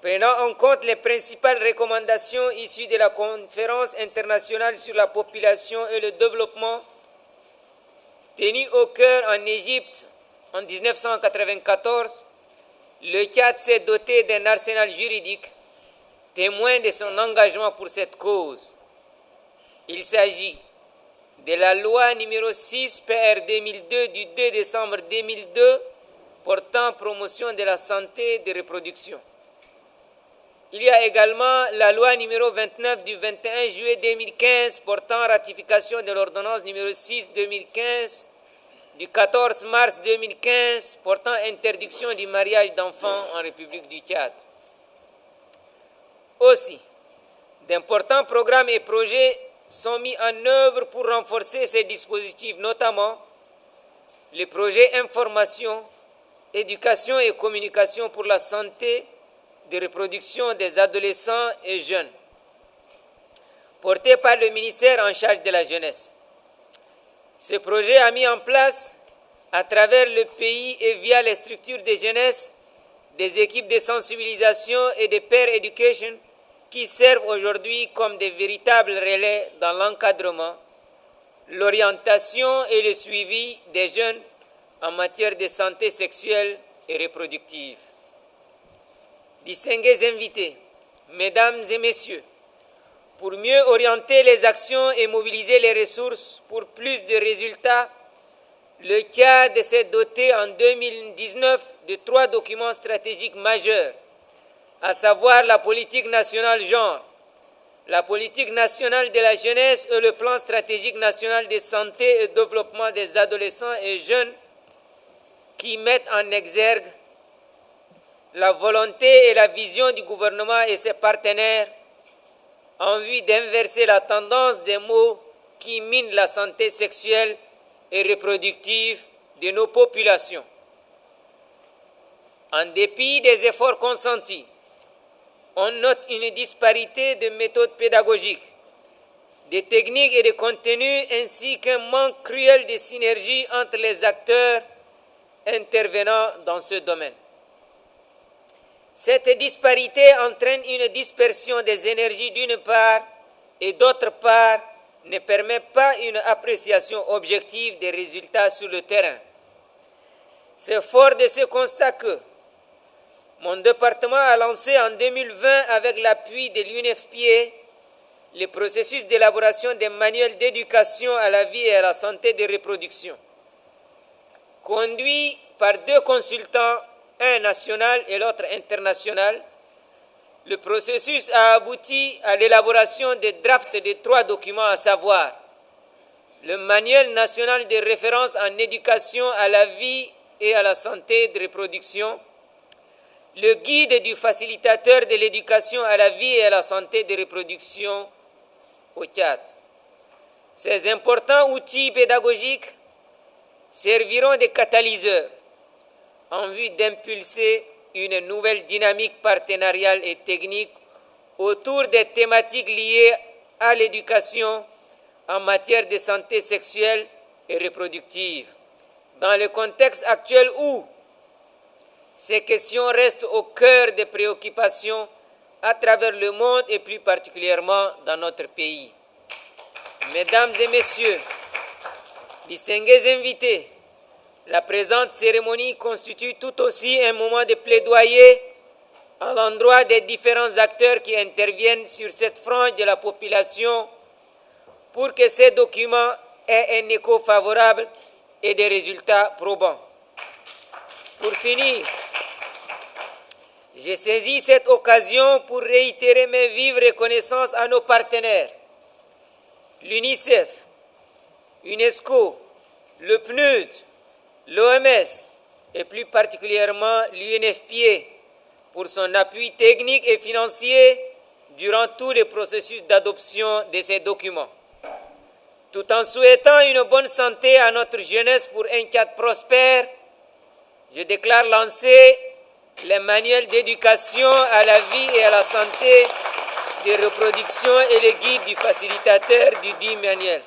Prenant en compte les principales recommandations issues de la conférence internationale sur la population et le développement tenue au Caire en Égypte en 1994, le Tchad s'est doté d'un arsenal juridique témoin de son engagement pour cette cause. Il s'agit de la loi numéro 6 PR 2002 du 2 décembre 2002 portant promotion de la santé et de reproduction. Il y a également la loi numéro 29 du 21 juillet 2015 portant ratification de l'ordonnance numéro 6 2015 du 14 mars 2015 portant interdiction du mariage d'enfants en République du Tchad. Aussi, d'importants programmes et projets sont mis en œuvre pour renforcer ces dispositifs, notamment les projets information, éducation et communication pour la santé de reproduction des adolescents et jeunes, porté par le ministère en charge de la jeunesse. Ce projet a mis en place, à travers le pays et via les structures de jeunesse, des équipes de sensibilisation et de peer education qui servent aujourd'hui comme des véritables relais dans l'encadrement, l'orientation et le suivi des jeunes en matière de santé sexuelle et reproductive. Distingués invités, mesdames et messieurs, pour mieux orienter les actions et mobiliser les ressources pour plus de résultats, le Tchad s'est doté en 2019 de 3 documents stratégiques majeurs, à savoir la politique nationale genre, la politique nationale de la jeunesse et le plan stratégique national de santé et développement des adolescents et jeunes qui mettent en exergue la volonté et la vision du gouvernement et ses partenaires en vue d'inverser la tendance des maux qui minent la santé sexuelle et reproductive de nos populations. En dépit des efforts consentis, on note une disparité de méthodes pédagogiques, de techniques et de contenus, ainsi qu'un manque cruel de synergie entre les acteurs intervenant dans ce domaine. Cette disparité entraîne une dispersion des énergies d'une part et d'autre part ne permet pas une appréciation objective des résultats sur le terrain. C'est fort de ce constat que mon département a lancé en 2020 avec l'appui de l'UNFPA le processus d'élaboration des manuels d'éducation à la vie et à la santé de reproduction. Conduit par 2 consultants, un national et l'autre international, le processus a abouti à l'élaboration des drafts de 3 documents, à savoir le manuel national de référence en éducation à la vie et à la santé de reproduction, le guide du facilitateur de l'éducation à la vie et à la santé de reproduction au Tchad. Ces importants outils pédagogiques serviront de catalyseurs en vue d'impulser une nouvelle dynamique partenariale et technique autour des thématiques liées à l'éducation en matière de santé sexuelle et reproductive, dans le contexte actuel où ces questions restent au cœur des préoccupations à travers le monde et plus particulièrement dans notre pays. Mesdames et messieurs, distingués invités, la présente cérémonie constitue tout aussi un moment de plaidoyer à l'endroit des différents acteurs qui interviennent sur cette frange de la population pour que ces documents aient un écho favorable et des résultats probants. Pour finir, j'ai saisi cette occasion pour réitérer mes vives reconnaissances à nos partenaires, l'UNICEF, UNESCO, le PNUD, l'OMS et plus particulièrement l'UNFPA pour son appui technique et financier durant tout le processus d'adoption de ces documents. Tout en souhaitant une bonne santé à notre jeunesse pour un Tchad prospère, je déclare lancer les manuels d'éducation à la vie et à la santé de reproduction et le guide du facilitateur du dit manuel.